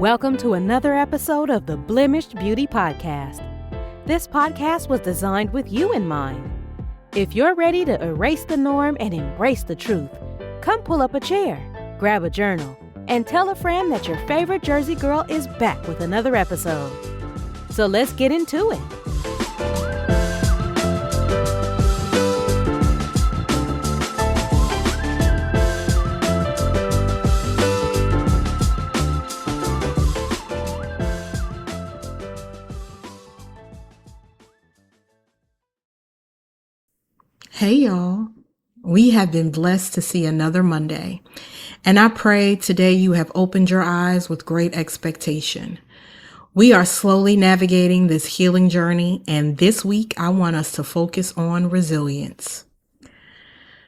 Welcome to another episode of the Blemished Beauty Podcast. This podcast was designed with you in mind. If you're ready to erase the norm and embrace the truth, come pull up a chair, grab a journal, and tell a friend that your favorite Jersey girl is back with another episode. So let's get into it. Hey y'all, we have been blessed to see another Monday, and I pray today you have opened your eyes with great expectation. We are slowly navigating this healing journey, and this week I want us to focus on resilience.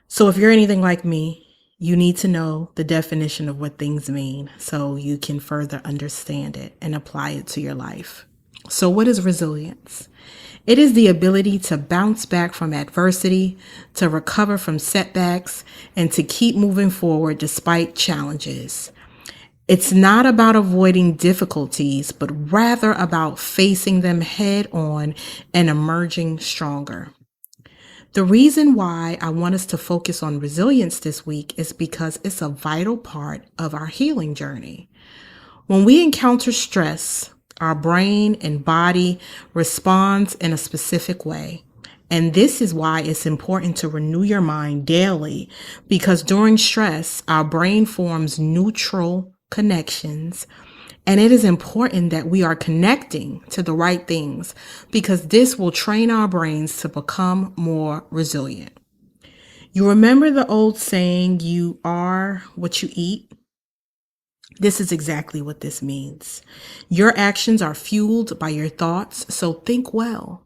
So if you're anything like me, you need to know the definition of what things mean so you can further understand it and apply it to your life. So what is resilience? It is the ability to bounce back from adversity, to recover from setbacks, and to keep moving forward despite challenges. It's not about avoiding difficulties, but rather about facing them head on and emerging stronger. The reason why I want us to focus on resilience this week is because it's a vital part of our healing journey. When we encounter stress, our brain and body responds in a specific way. And this is why it's important to renew your mind daily, because during stress, our brain forms neutral connections. And it is important that we are connecting to the right things, because this will train our brains to become more resilient. You remember the old saying, you are what you eat? This is exactly what this means. Your actions are fueled by your thoughts, so think well,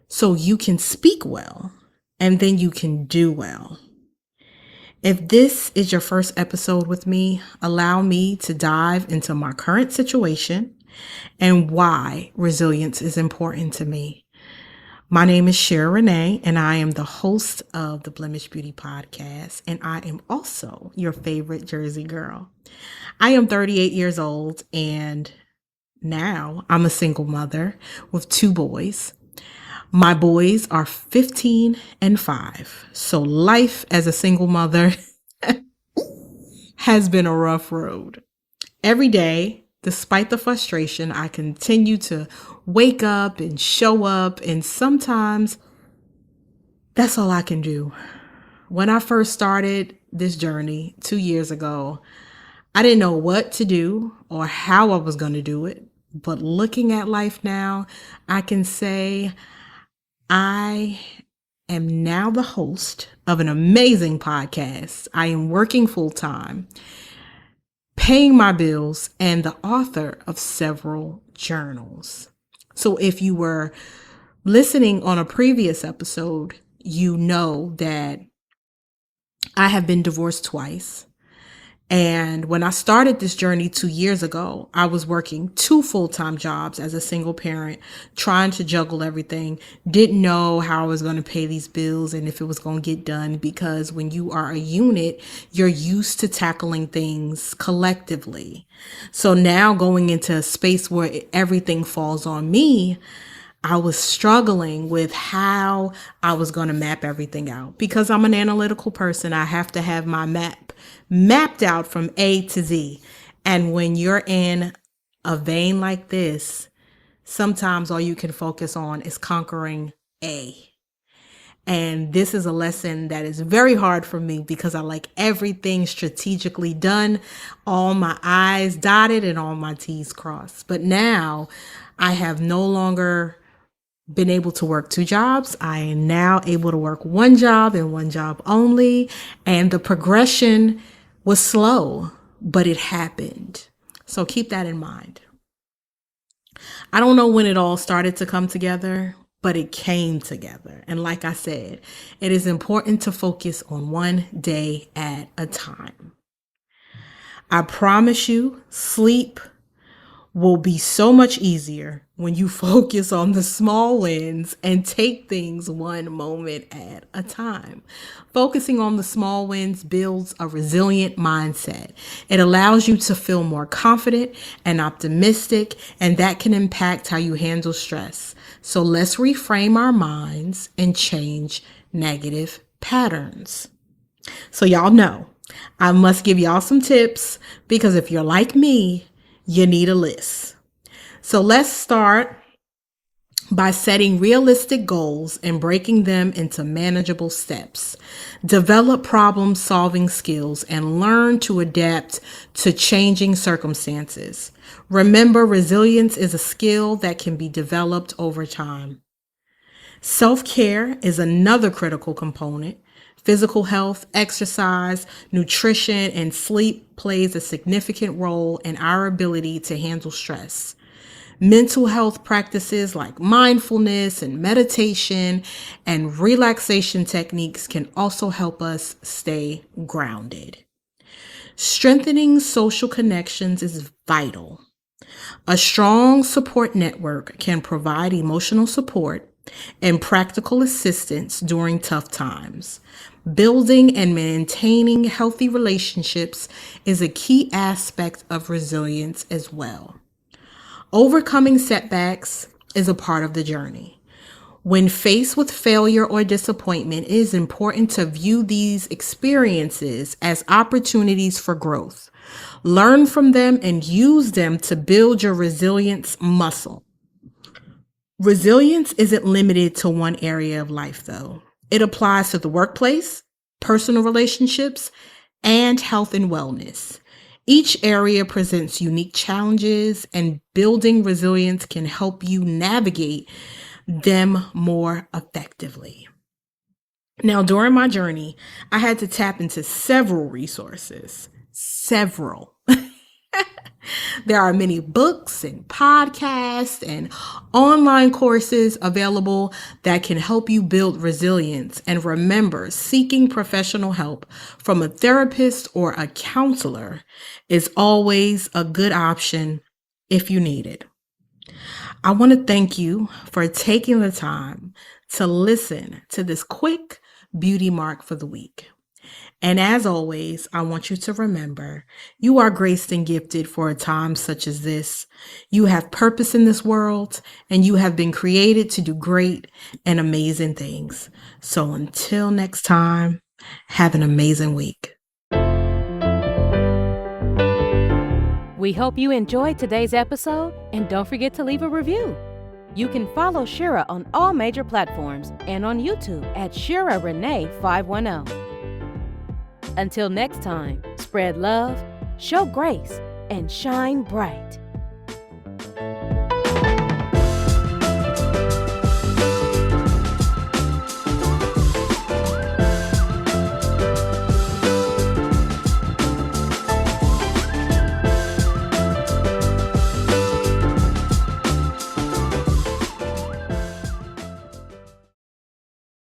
so you can speak well, and then you can do well. If this is your first episode with me, allow me to dive into my current situation and why resilience is important to me. My name is SheRa Renee, and I am the host of the Blemished Beauty Podcast, and I am also your favorite Jersey girl. I am 38 years old, and now I'm a single mother with 2 boys. My boys are 15 and 5, so life as a single mother has been a rough road. Every day, despite the frustration, I continue to wake up and show up, and sometimes that's all I can do. When I first started this journey 2 years ago, I didn't know what to do or how I was going to do it. But looking at life now, I can say I am now the host of an amazing podcast. I am working full time, paying my bills, and the author of several journals. So if you were listening on a previous episode, you know that I have been divorced twice. And when I started this journey 2 years ago, I was working 2 full-time jobs as a single parent, trying to juggle everything, didn't know how I was going to pay these bills and if it was going to get done, because when you are a unit, you're used to tackling things collectively. So now going into a space where everything falls on me, I was struggling with how I was going to map everything out. Because I'm an analytical person, I have to have my map mapped out from A to Z. And when you're in a vein like this, sometimes all you can focus on is conquering A. And this is a lesson that is very hard for me because I like everything strategically done, all my I's dotted and all my T's crossed. But now I have no longer been able to work 2 jobs. I am now able to work 1 job and 1 job only. And the progression was slow, but it happened. So keep that in mind. I don't know when it all started to come together, but it came together. And like I said, it is important to focus on one day at a time. I promise you, sleep will be so much easier when you focus on the small wins and take things one moment at a time. Focusing on the small wins builds a resilient mindset. It allows you to feel more confident and optimistic, and that can impact how you handle stress. So let's reframe our minds and change negative patterns. So y'all know, I must give y'all some tips because if you're like me, you need a list. So let's start by setting realistic goals and breaking them into manageable steps. Develop problem-solving skills and learn to adapt to changing circumstances. Remember, resilience is a skill that can be developed over time. Self-care is another critical component. Physical health, exercise, nutrition, and sleep plays a significant role in our ability to handle stress. Mental health practices like mindfulness and meditation and relaxation techniques can also help us stay grounded. Strengthening social connections is vital. A strong support network can provide emotional support and practical assistance during tough times. Building and maintaining healthy relationships is a key aspect of resilience as well. Overcoming setbacks is a part of the journey. When faced with failure or disappointment, it is important to view these experiences as opportunities for growth. Learn from them and use them to build your resilience muscle. Resilience isn't limited to one area of life, though. It applies to the workplace, personal relationships, and health and wellness. Each area presents unique challenges, and building resilience can help you navigate them more effectively. Now, during my journey, I had to tap into several resources. There are many books and podcasts and online courses available that can help you build resilience. And remember, seeking professional help from a therapist or a counselor is always a good option if you need it. I want to thank you for taking the time to listen to this quick beauty mark for the week. And as always, I want you to remember, you are graced and gifted for a time such as this. You have purpose in this world, and you have been created to do great and amazing things. So until next time, have an amazing week. We hope you enjoyed today's episode, and don't forget to leave a review. You can follow SheRa on all major platforms and on YouTube at SheRa Renee 510. Until next time, spread love, show grace, and shine bright.